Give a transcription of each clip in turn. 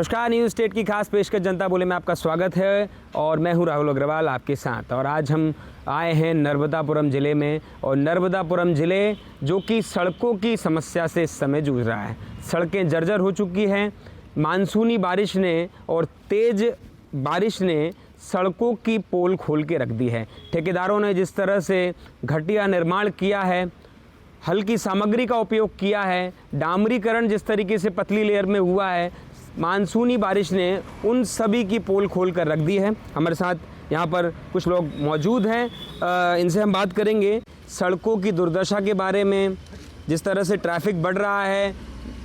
नमस्कार, news state की खास पेशकश जनता बोले में आपका स्वागत है और मैं हूं राहुल अग्रवाल आपके साथ। और आज हम आए हैं नर्मदापुरम ज़िले में, और नर्मदापुरम ज़िले जो कि सड़कों की समस्या से इस समय जूझ रहा है। सड़कें जर्जर हो चुकी हैं। मानसूनी बारिश ने और तेज़ बारिश ने सड़कों की पोल खोल के रख दी है। ठेकेदारों ने जिस तरह से घटिया निर्माण किया है, हल्की सामग्री का उपयोग किया है, डामरीकरण जिस तरीके से पतली लेयर में हुआ है, मानसूनी बारिश ने उन सभी की पोल खोल कर रख दी है। हमारे साथ यहाँ पर कुछ लोग मौजूद हैं, इनसे हम बात करेंगे सड़कों की दुर्दशा के बारे में। जिस तरह से ट्रैफिक बढ़ रहा है,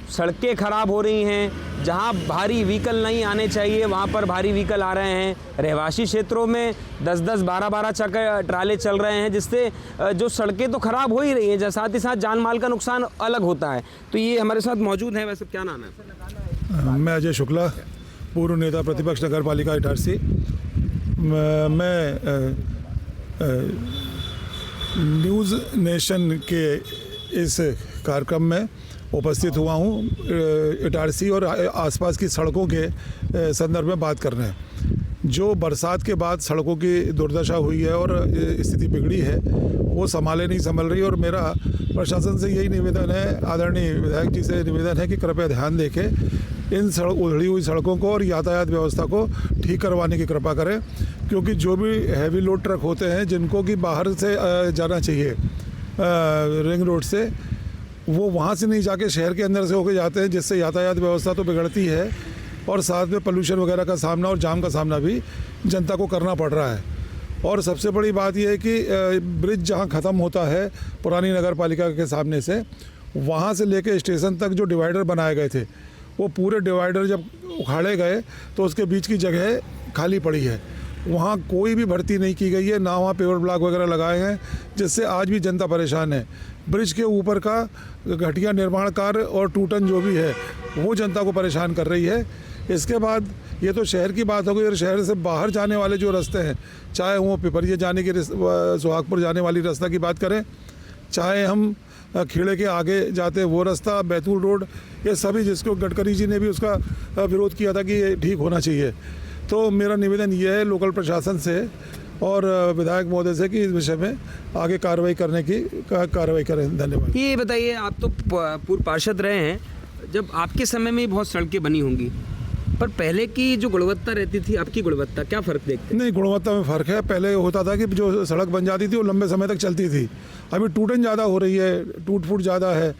सड़कें ख़राब हो रही हैं, जहाँ भारी व्हीकल नहीं आने चाहिए वहाँ पर भारी व्हीकल आ रहे हैं। रहवासी क्षेत्रों में 10-10, 12-12 चक्कर ट्राले चल रहे हैं, जिससे जो सड़कें तो ख़राब हो ही रही हैं, साथ ही साथ जान माल का नुकसान अलग होता है। तो ये हमारे साथ मौजूद है। वैसे क्या नाम है? मैं अजय शुक्ला, पूर्व नेता प्रतिपक्ष नगर पालिका इटारसी। मैं न्यूज़ नेशन के इस कार्यक्रम में उपस्थित हुआ हूँ। इटारसी और आसपास की सड़कों के संदर्भ में बात कर रहे हैं। जो बरसात के बाद सड़कों की दुर्दशा हुई है और स्थिति बिगड़ी है, वो नहीं संभल रही। और मेरा प्रशासन से यही निवेदन है, आदरणीय विधायक जी से निवेदन है कि कृपया ध्यान देखें, इन उधड़ी हुई सड़कों को और यातायात व्यवस्था को ठीक करवाने की कृपा करें। क्योंकि जो भी हैवी लोड ट्रक होते हैं, जिनको कि बाहर से जाना चाहिए रिंग रोड से, वो वहाँ से नहीं जाके शहर के अंदर से होकर जाते हैं, जिससे यातायात व्यवस्था तो बिगड़ती है और साथ में पोल्यूशन वगैरह का सामना और जाम का सामना भी जनता को करना पड़ रहा है। और सबसे बड़ी बात यह है कि ब्रिज जहाँ ख़त्म होता है पुरानी नगर पालिका के सामने से, वहाँ से लेकर स्टेशन तक जो डिवाइडर बनाए गए थे, वो पूरे डिवाइडर जब उखाड़े गए तो उसके बीच की जगह खाली पड़ी है। वहाँ कोई भी भर्ती नहीं की गई है, ना वहाँ पेवर ब्लॉक वगैरह लगाए हैं, जिससे आज भी जनता परेशान है। ब्रिज के ऊपर का घटिया निर्माण कार्य और टूटन जो भी है, वो जनता को परेशान कर रही है। इसके बाद ये तो शहर की बात हो गई, और शहर से बाहर जाने वाले जो रास्ते हैं, चाहे वो पिपरिया जाने की सुहागपुर जाने वाली रास्ता की बात करें, चाहे हम खेड़े के आगे जाते वो रास्ता, बैतूल रोड, ये सभी, जिसको गडकरी जी ने भी उसका विरोध किया था कि ये ठीक होना चाहिए। तो मेरा निवेदन ये है लोकल प्रशासन से और विधायक महोदय से कि इस विषय में आगे कार्रवाई करने की कार्रवाई करें। धन्यवाद। ये बताइए, आप तो पूर्व पार्षद रहे हैं, जब आपके समय में बहुत सड़कें बनी होंगी, पर पहले की जो गुणवत्ता रहती थी, आपकी गुणवत्ता, क्या फ़र्क देखते हैं? नहीं, गुणवत्ता में फ़र्क है। पहले होता था कि जो सड़क बन जाती थी वो लंबे समय तक चलती थी। अभी टूटन ज़्यादा हो रही है, टूट फूट ज़्यादा है।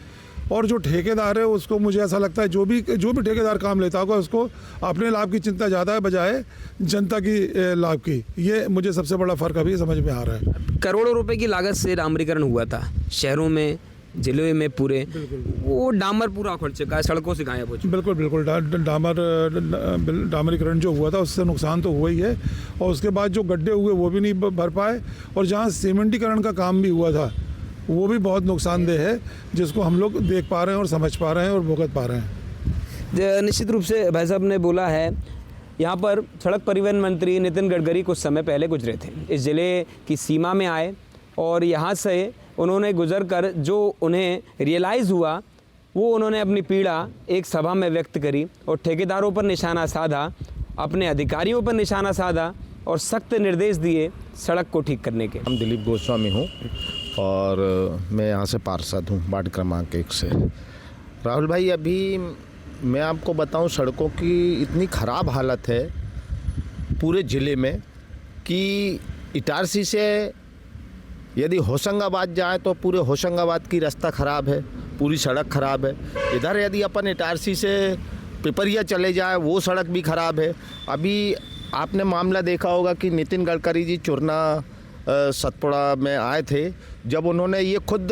और जो ठेकेदार है उसको, मुझे ऐसा लगता है, जो भी ठेकेदार काम लेता होगा, उसको अपने लाभ की चिंता ज़्यादा है बजाय जनता की लाभ की। ये मुझे सबसे बड़ा फ़र्क अभी समझ में आ रहा है। करोड़ों रुपए की लागत से डामरीकरण हुआ था शहरों में, जिले में पूरे, वो डामर पूरा उखड़ चुका है, सड़कों से गायब हो चुका है। बिल्कुल डामरीकरण जो हुआ था उससे नुकसान तो हुआ ही है, और उसके बाद जो गड्ढे हुए वो भी नहीं भर पाए, और जहाँ सीमेंटीकरण का काम भी हुआ था वो भी बहुत नुकसानदेह है, जिसको हम लोग देख पा रहे हैं और समझ पा रहे हैं और भुगत पा रहे हैं। निश्चित रूप से भाई साहब ने बोला है, यहाँ पर सड़क परिवहन मंत्री नितिन गडकरी कुछ समय पहले गुजरे थे, इस ज़िले की सीमा में आए, और यहाँ से उन्होंने गुजर कर जो उन्हें रियलाइज़ हुआ, वो उन्होंने अपनी पीड़ा एक सभा में व्यक्त करी और ठेकेदारों पर निशाना साधा, अपने अधिकारियों पर निशाना साधा और सख्त निर्देश दिए सड़क को ठीक करने के। हम दिलीप गोस्वामी हूँ और मैं यहाँ से पार्षद हूँ, वार्ड क्रमांक 1 से। राहुल भाई, अभी मैं आपको बताऊँ, सड़कों की इतनी ख़राब हालत है पूरे ज़िले में कि इटारसी से यदि होशंगाबाद जाए तो पूरे होशंगाबाद की रास्ता ख़राब है, पूरी सड़क ख़राब है। इधर यदि अपन इटारसी से पिपरिया चले जाए, वो सड़क भी ख़राब है। अभी आपने मामला देखा होगा कि नितिन गडकरी जी चुरना सतपुड़ा में आए थे, जब उन्होंने ये खुद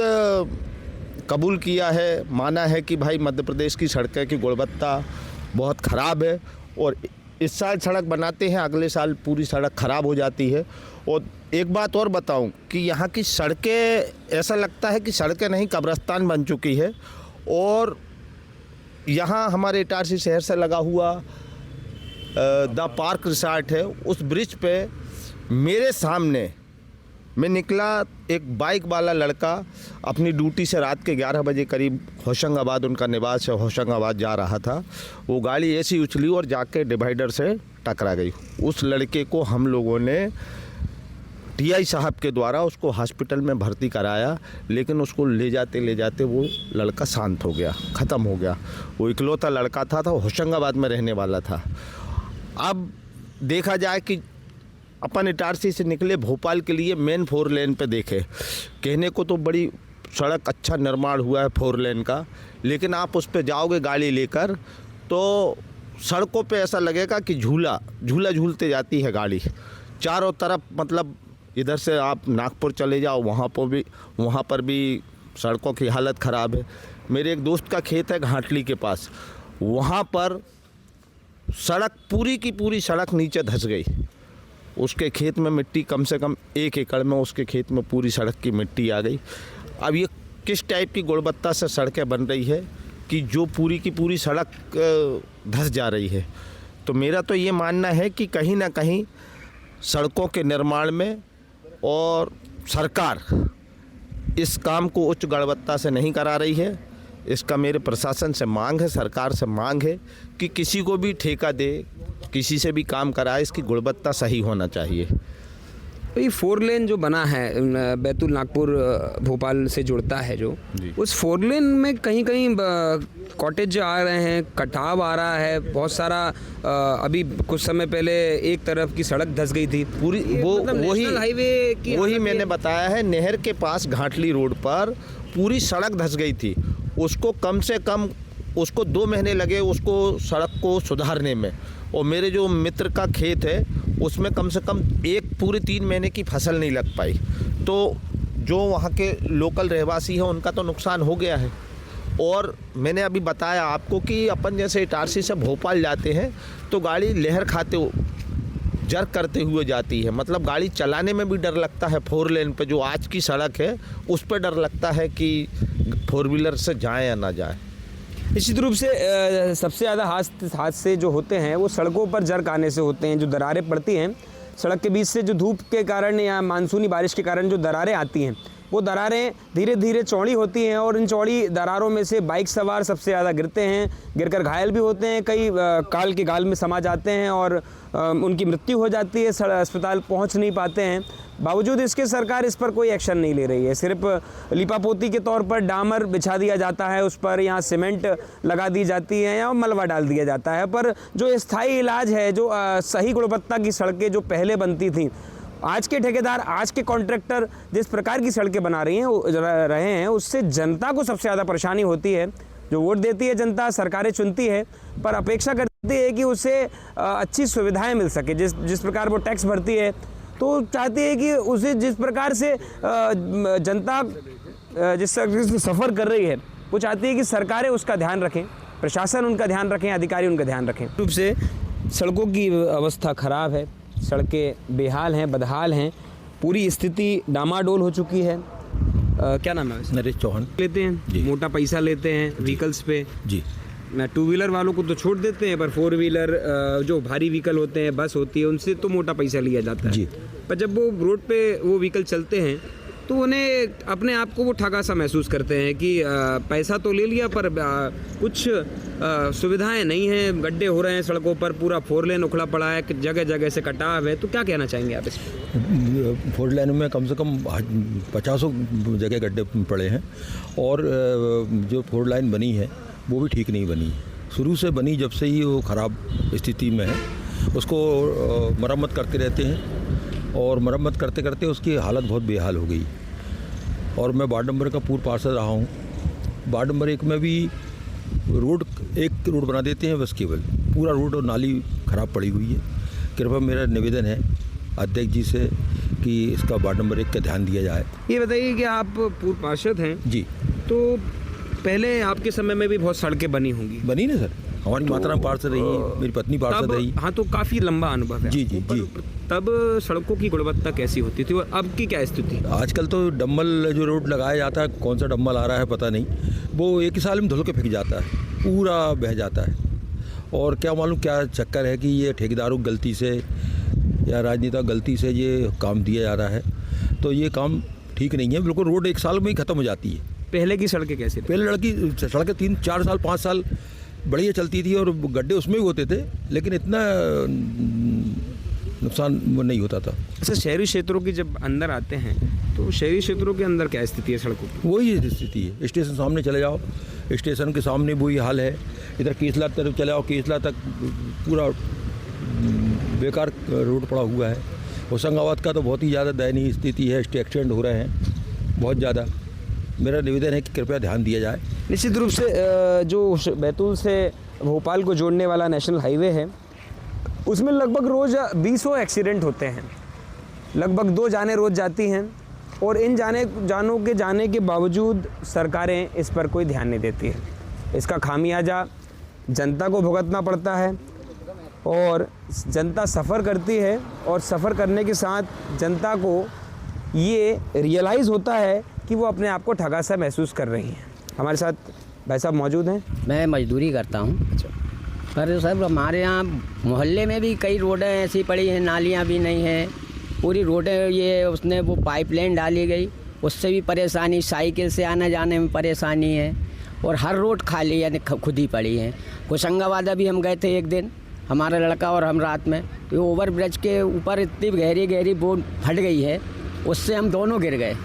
कबूल किया है, माना है कि भाई मध्य प्रदेश की सड़कें की गुणवत्ता बहुत ख़राब है, और इस साल सड़क बनाते हैं, अगले साल पूरी सड़क ख़राब हो जाती है। और एक बात और बताऊं कि यहाँ की सड़कें, ऐसा लगता है कि सड़कें नहीं, कब्रिस्तान बन चुकी है। और यहाँ हमारे इटारसी शहर से लगा हुआ द पार्क रिसॉर्ट है, उस ब्रिज पे मेरे सामने मैं निकला, एक बाइक वाला लड़का अपनी ड्यूटी से रात के 11 बजे करीब होशंगाबाद, उनका निवास है, होशंगाबाद जा रहा था। वो गाड़ी ऐसी उछली और जाके डिवाइडर से टकरा गई। उस लड़के को हम लोगों ने टीआई साहब के द्वारा उसको हॉस्पिटल में भर्ती कराया, लेकिन उसको ले जाते वो लड़का शांत हो गया, ख़त्म हो गया। वो इकलौता लड़का था होशंगाबाद में रहने वाला था। अब देखा जाए कि अपन इटारसी से निकले भोपाल के लिए, मेन 4 लेन पे देखे, कहने को तो बड़ी सड़क अच्छा निर्माण हुआ है 4 लेन का, लेकिन आप उस पर जाओगे गाड़ी लेकर तो सड़कों पे ऐसा लगेगा कि झूला झूलते जाती है गाड़ी चारों तरफ। मतलब इधर से आप नागपुर चले जाओ, वहाँ पर भी सड़कों की हालत ख़राब है। मेरे एक दोस्त का खेत है घाटली के पास, वहाँ पर सड़क पूरी की पूरी सड़क नीचे धंस गई। उसके खेत में मिट्टी कम से कम 1 एकड़ में उसके खेत में पूरी सड़क की मिट्टी आ गई। अब ये किस टाइप की गुणवत्ता से सड़कें बन रही है कि जो पूरी की पूरी सड़क धंस जा रही है। तो मेरा तो ये मानना है कि कहीं ना कहीं सड़कों के निर्माण में और सरकार इस काम को उच्च गुणवत्ता से नहीं करा रही है। इसका मेरे प्रशासन से मांग है, सरकार से मांग है कि किसी को भी ठेका दे, किसी से भी काम कराए, इसकी गुणवत्ता सही होना चाहिए। तो ये 4 लेन जो बना है बैतूल नागपुर भोपाल से जुड़ता है जो, उस 4 लेन में कहीं कॉटेज आ रहे हैं, कटाव आ रहा है बहुत सारा। अभी कुछ समय पहले एक तरफ की सड़क धंस गई थी पूरी, वो मतलब नेशनल हाईवे की, वही मैंने बताया है, नहर के पास घाटली रोड पर पूरी सड़क धंस गई थी। उसको कम से कम 2 महीने लगे उसको सड़क को सुधारने में, और मेरे जो मित्र का खेत है उसमें कम से कम पूरे 3 महीने की फसल नहीं लग पाई। तो जो वहाँ के लोकल रहवासी हैं उनका तो नुकसान हो गया है। और मैंने अभी बताया आपको कि अपन जैसे इटारसी से भोपाल जाते हैं तो गाड़ी लहर खाते जर्क करते हुए जाती है, मतलब गाड़ी चलाने में भी डर लगता है। 4 लेन पे जो आज की सड़क है उस पर डर लगता है कि 4 व्हीलर से जाए या ना जाए। निश्चित रूप से सबसे ज़्यादा हादसे जो होते हैं वो सड़कों पर जर्क आने से होते हैं। जो दरारें पड़ती हैं सड़क के बीच से, जो धूप के कारण या मानसूनी बारिश के कारण जो दरारें आती हैं, वो दरारें धीरे धीरे चौड़ी होती हैं और इन चौड़ी दरारों में से बाइक सवार सबसे ज़्यादा गिरते हैं, गिरकर घायल भी होते हैं। कई काल के गाल में समा जाते हैं और उनकी मृत्यु हो जाती है, अस्पताल पहुंच नहीं पाते हैं। बावजूद इसके सरकार इस पर कोई एक्शन नहीं ले रही है। सिर्फ लिपापोती के तौर पर डामर बिछा दिया जाता है, उस पर यहाँ सीमेंट लगा दी जाती है या मलबा डाल दिया जाता है। पर जो स्थायी इलाज है, जो सही गुणवत्ता की सड़कें जो पहले बनती थीं, आज के ठेकेदार, आज के कॉन्ट्रैक्टर जिस प्रकार की सड़कें बना रहे हैं उससे जनता को सबसे ज़्यादा परेशानी होती है। जो वोट देती है जनता, सरकारें चुनती है, पर अपेक्षा करती है कि उसे अच्छी सुविधाएं मिल सके। जिस प्रकार वो टैक्स भरती है तो चाहती है कि उसे जिस प्रकार से जनता जिस से सफ़र कर रही है वो चाहती है कि सरकारें उसका ध्यान रखें, प्रशासन उनका ध्यान रखें, अधिकारी उनका ध्यान रखें। रूप से सड़कों की अवस्था ख़राब है, सड़कें बेहाल हैं, बदहाल हैं, पूरी स्थिति डामाडोल हो चुकी है। क्या नाम है? नरेश चौहान। लेते हैं मोटा पैसा लेते हैं व्हीकल्स पे जी। 2 व्हीलर वालों को तो छोड़ देते हैं, पर 4 व्हीलर जो भारी व्हीकल होते हैं, बस होती है, उनसे तो मोटा पैसा लिया जाता है जी। पर जब वो रोड पे वो व्हीकल चलते हैं तो उन्हें अपने आप को वो ठगा सा महसूस करते हैं कि पैसा तो ले लिया पर कुछ सुविधाएं नहीं हैं, गड्ढे हो रहे हैं सड़कों पर, पूरा 4 लेन उखड़ा पड़ा है, जगह जगह से कटाव है। तो क्या कहना चाहेंगे आप इस पर? 4 लेन में कम से कम 50 जगह गड्ढे पड़े हैं और जो 4 लाइन बनी है वो भी ठीक नहीं बनी। शुरू से बनी जब से ही वो ख़राब स्थिति में है, उसको मरम्मत करते रहते हैं और मरम्मत करते करते उसकी हालत बहुत बेहाल हो गई। और मैं वार्ड नंबर का पूर्व पार्षद रहा हूँ। वार्ड नंबर 1 में भी एक रोड बना देते हैं बस, केवल पूरा रोड और नाली ख़राब पड़ी हुई है। कृपया मेरा निवेदन है अध्यक्ष जी से कि इसका वार्ड नंबर 1 का ध्यान दिया जाए। ये बताइए कि आप पूर्व पार्षद हैं जी, तो पहले आपके समय में भी बहुत सड़कें बनी होंगी। बनी ना सर, हमारी माता राम पार्षद रही, मेरी पत्नी पार्षद रही। हाँ, तो काफ़ी लंबा अनुभव है। जी जी जी। तब सड़कों की गुणवत्ता कैसी होती थी और अब की क्या स्थिति? आजकल तो डम्बल जो रोड लगाया जाता है, कौन सा डम्बल आ रहा है पता नहीं, वो एक ही साल में धुल के फेंक जाता है, पूरा बह जाता है। और क्या मालूम क्या चक्कर है कि ये ठेकेदारों की गलती से या राजनेता गलती से ये काम दिया जा रहा है। तो ये काम ठीक नहीं है। बिल्कुल रोड 1 साल में ही ख़त्म हो जाती है। पहले की सड़कें कैसी थी? पहले सड़कें 3-4 साल 5 साल बढ़िया चलती थी और गड्ढे उसमें भी होते थे, लेकिन इतना नुकसान नहीं होता था। अच्छा, शहरी क्षेत्रों की जब अंदर आते हैं तो शहरी क्षेत्रों के अंदर क्या स्थिति है सड़कों की? वही स्थिति है। स्टेशन सामने चले जाओ, स्टेशन के सामने वही हाल है। इधर केसला तरफ चले जाओ, केसला तक पूरा बेकार रोड पड़ा हुआ है। होशंगाबाद का तो बहुत ही ज़्यादा दयनीय स्थिति है, एक्सीडेंट हो रहे हैं बहुत ज़्यादा। मेरा निवेदन है कि कृपया ध्यान दिया जाए। निश्चित रूप से जो बैतूल से भोपाल को जोड़ने वाला नेशनल हाईवे है उसमें लगभग रोज़ 20 एक्सीडेंट होते हैं। लगभग 2 जानें रोज़ जाती हैं और इन जानों के जाने के बावजूद सरकारें इस पर कोई ध्यान नहीं देती है। इसका खामियाजा जनता को भुगतना पड़ता है और जनता सफ़र करती है और सफ़र करने के साथ जनता को ये रियलाइज़ होता है कि वो अपने आप को ठगा सा महसूस कर रही हैं। हमारे साथ भाई साहब मौजूद हैं। मैं मजदूरी करता हूँ। अच्छा, पर सर हमारे यहाँ मोहल्ले में भी कई रोडें ऐसी पड़ी हैं, नालियाँ भी नहीं हैं, पूरी रोडें ये उसने वो पाइपलाइन डाली गई, उससे भी परेशानी, साइकिल से आने जाने में परेशानी है और हर रोड खाली यानी खुद ही पड़ी है। होशंगाबाद अभी हम गए थे एक दिन, हमारा लड़का और हम रात में, तो ओवर ब्रिज के ऊपर इतनी गहरी गहरी बोर्ड फट गई है, उससे हम दोनों गिर गए।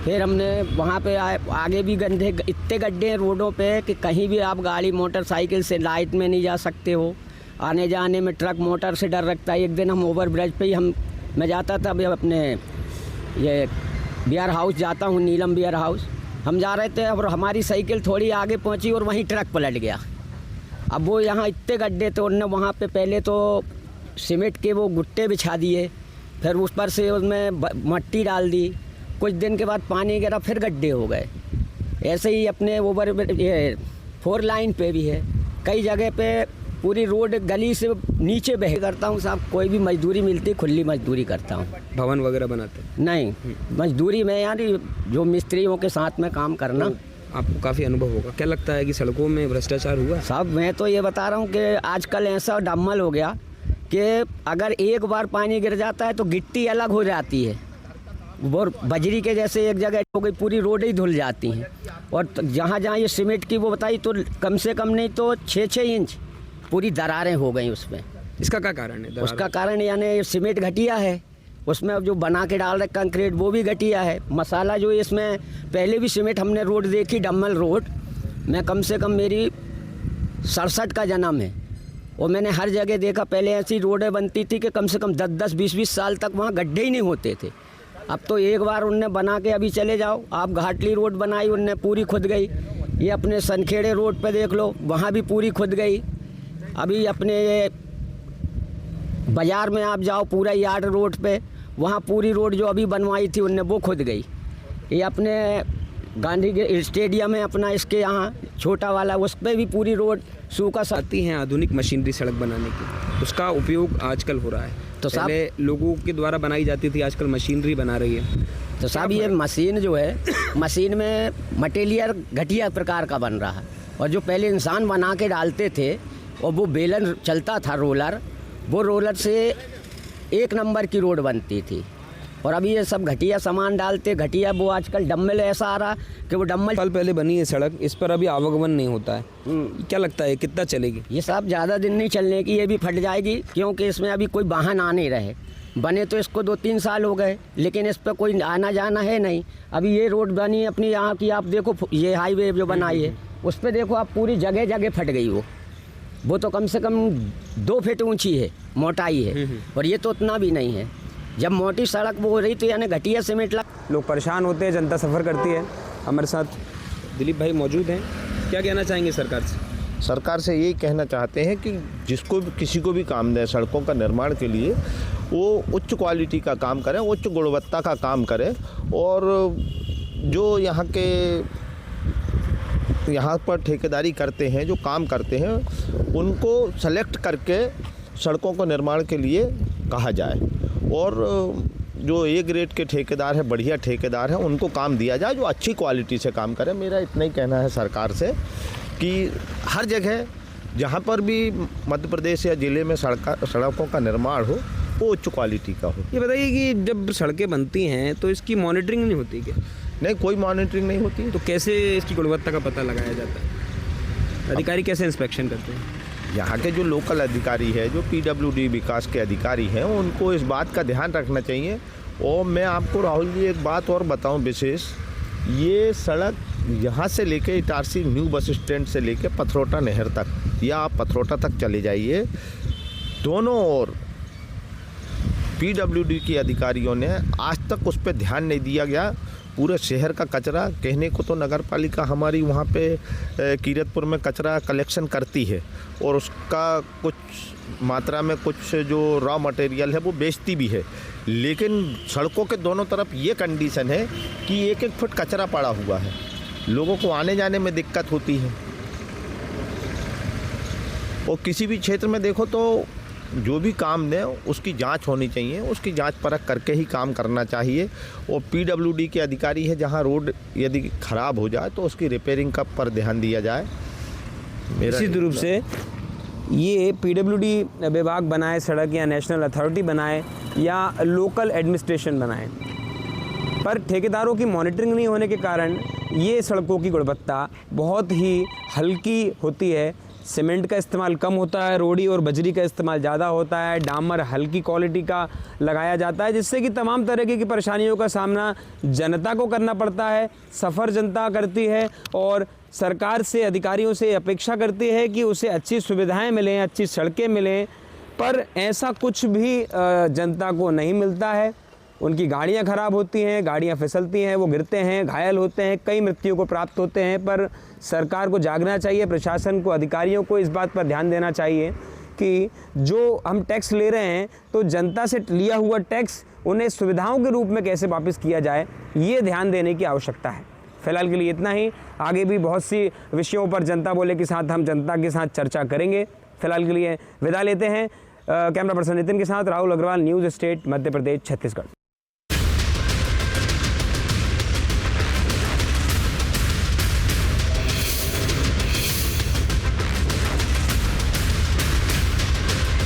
फिर हमने वहाँ पे आगे भी गड्ढे, इतने गड्ढे हैं रोडों पे कि कहीं भी आप गाड़ी मोटरसाइकिल से लाइट में नहीं जा सकते हो। आने जाने में ट्रक मोटर से डर रखता है। एक दिन हम ओवर ब्रिज पे ही मैं जाता था अभी अपने ये बियर हाउस जाता हूँ, नीलम बियर हाउस, हम जा रहे थे और हमारी साइकिल थोड़ी आगे पहुँची और वहीं ट्रक पलट गया। अब वो यहाँ इतने गड्ढे थे, उनने वहाँ पे पहले तो सीमेंट के वो गुट्टे बिछा दिए, फिर उस पर से उसमें मट्टी डाल दी। कुछ दिन के बाद पानी गिरा, फिर गड्ढे हो गए। ऐसे ही अपने ओवर ये 4 लाइन पे भी है, कई जगह पे पूरी रोड गली से नीचे बह करता हूँ साहब। कोई भी मजदूरी मिलती खुली मजदूरी करता हूँ। भवन वगैरह बनाते हैं? नहीं, मजदूरी में यार जो मिस्त्रियों के साथ में काम करना। आपको काफ़ी अनुभव होगा। क्या लगता है कि सड़कों में भ्रष्टाचार हुआ? साहब मैं तो ये बता रहा हूँ कि आजकल ऐसा डम्मल हो गया कि अगर एक बार पानी गिर जाता है तो गिट्टी अलग हो जाती है, वो बजरी के जैसे एक जगह हो गई, पूरी रोड ही धुल जाती हैं। और जहाँ जहाँ ये सीमेंट की वो बताई तो कम से कम नहीं तो 6-6 इंच पूरी दरारें हो गई उसमें। इसका क्या कारण है? उसका कारण यानी सीमेंट घटिया है, उसमें जो बना के डाल रहे कंक्रीट वो भी घटिया है। मसाला जो इसमें पहले भी सीमेंट हमने रोड देखी, डम्मल रोड, मैं कम से कम मेरी 67 का जन्म है और मैंने हर जगह देखा। पहले ऐसी रोडें बनती थी कि कम से कम 10-10, 20-20 साल तक वहाँ गड्ढे ही नहीं होते थे। अब तो एक बार उनने बना के अभी चले जाओ आप, घाटली रोड बनाई उनने, पूरी खुद गई। ये अपने सनखेड़े रोड पे देख लो, वहाँ भी पूरी खुद गई। अभी अपने ये बाज़ार में आप जाओ, पूरा यार्ड रोड पे, वहाँ पूरी रोड जो अभी बनवाई थी उनने वो खुद गई। ये अपने गांधी स्टेडियम है अपना, इसके यहाँ छोटा वाला, उस पर भी पूरी रोड सूखा आती हैं आधुनिक मशीनरी सड़क बनाने की, उसका उपयोग आजकल हो रहा है। तो पहले लोगों के द्वारा बनाई जाती थी, आजकल मशीनरी बना रही है। तो साहब ये मशीन जो है, मशीन में मटेरियल घटिया प्रकार का बन रहा है और जो पहले इंसान बना के डालते थे और वो बेलन चलता था रोलर, वो रोलर से 1 नंबर की रोड बनती थी। और अभी ये सब घटिया सामान डालते, घटिया वो आजकल डम्बल ऐसा आ रहा कि वो डम्बल। साल पहले बनी है सड़क, इस पर अभी आवागमन नहीं होता है। क्या लगता है कितना चलेगी? ये साहब ज़्यादा दिन नहीं चलने की, ये भी फट जाएगी क्योंकि इसमें अभी कोई वाहन आ नहीं रहे। बने तो इसको 2-3 साल हो गए, लेकिन इस पर कोई आना जाना है नहीं। अभी ये रोड बनी अपनी यहाँ की, आप देखो ये हाईवे जो बनाई है उस पर देखो आप, पूरी जगह जगह फट गई। वो तो कम से कम 2 फीट ऊंची है, मोटाई है, और ये तो उतना भी नहीं है। जब मोटी सड़क वो हो रही तो यानी घटिया सीमेंट लोग परेशान होते हैं, जनता सफ़र करती है। हमारे साथ दिलीप भाई मौजूद हैं। क्या कहना चाहेंगे सरकार से? सरकार से यही कहना चाहते हैं कि जिसको भी, किसी को भी काम दें सड़कों का निर्माण के लिए, वो उच्च क्वालिटी का काम करें, उच्च गुणवत्ता का काम करें। और जो यहाँ पर ठेकेदारी करते हैं, जो काम करते हैं, उनको सेलेक्ट करके सड़कों को निर्माण के लिए कहा जाए। और जो ए ग्रेड के ठेकेदार हैं, बढ़िया ठेकेदार हैं, उनको काम दिया जाए जो अच्छी क्वालिटी से काम करें। मेरा इतना ही कहना है सरकार से कि हर जगह जहाँ पर भी मध्य प्रदेश या ज़िले में सड़कों का निर्माण हो, वो उच्च क्वालिटी का हो। ये बताइए कि जब सड़कें बनती हैं तो इसकी मॉनिटरिंग नहीं होती क्या? नहीं, कोई मॉनिटरिंग नहीं होती। तो कैसे इसकी गुणवत्ता का पता लगाया जाता है? अधिकारी कैसे इंस्पेक्शन करते हैं? यहाँ के जो लोकल अधिकारी है, जो PWD विकास के अधिकारी हैं, उनको इस बात का ध्यान रखना चाहिए। और मैं आपको राहुल जी एक बात और बताऊं विशेष, ये सड़क यहाँ से लेके इटारसी न्यू बस स्टैंड से लेके पथरोटा नहर तक, या आप पथरोटा तक चले जाइए, दोनों ओर PWD के अधिकारियों ने आज तक उस पर ध्यान नहीं दिया गया। पूरे शहर का कचरा, कहने को तो नगर पालिका हमारी वहाँ पे कीरतपुर में कचरा कलेक्शन करती है और उसका कुछ मात्रा में कुछ जो रॉ मटेरियल है वो बेचती भी है, लेकिन सड़कों के दोनों तरफ ये कंडीशन है कि 1-1 फुट कचरा पड़ा हुआ है, लोगों को आने जाने में दिक्कत होती है। और किसी भी क्षेत्र में देखो तो जो भी काम ने उसकी जांच होनी चाहिए, उसकी जांच परख करके ही काम करना चाहिए। और PWD के अधिकारी है, जहां रोड यदि ख़राब हो जाए तो उसकी रिपेयरिंग का पर ध्यान दिया जाए। निश्चित रूप से ये PWD विभाग बनाए सड़क, या नेशनल अथॉरिटी बनाए, या लोकल एडमिनिस्ट्रेशन बनाए, पर ठेकेदारों की मॉनिटरिंग नहीं होने के कारण ये सड़कों की गुणवत्ता बहुत ही हल्की होती है। सीमेंट का इस्तेमाल कम होता है, रोड़ी और बजरी का इस्तेमाल ज़्यादा होता है, डामर हल्की क्वालिटी का लगाया जाता है, जिससे कि तमाम तरह की परेशानियों का सामना जनता को करना पड़ता है। सफ़र जनता करती है और सरकार से, अधिकारियों से अपेक्षा करती है कि उसे अच्छी सुविधाएं मिलें, अच्छी सड़कें मिलें, पर ऐसा कुछ भी जनता को नहीं मिलता है। उनकी गाड़ियां ख़राब होती हैं, गाड़ियां फिसलती हैं, वो गिरते हैं, घायल होते हैं, कई मृत्यु को प्राप्त होते हैं। पर सरकार को जागना चाहिए, प्रशासन को, अधिकारियों को इस बात पर ध्यान देना चाहिए कि जो हम टैक्स ले रहे हैं तो जनता से लिया हुआ टैक्स उन्हें सुविधाओं के रूप में कैसे वापस किया जाए, ये ध्यान देने की आवश्यकता है। फिलहाल के लिए इतना ही। आगे भी बहुत सी विषयों पर जनता बोले के साथ हम जनता के साथ चर्चा करेंगे। फिलहाल के लिए विदा लेते हैं। कैमरा पर्सन नितिन के साथ राहुल अग्रवाल, न्यूज़ स्टेट, मध्य प्रदेश, छत्तीसगढ़।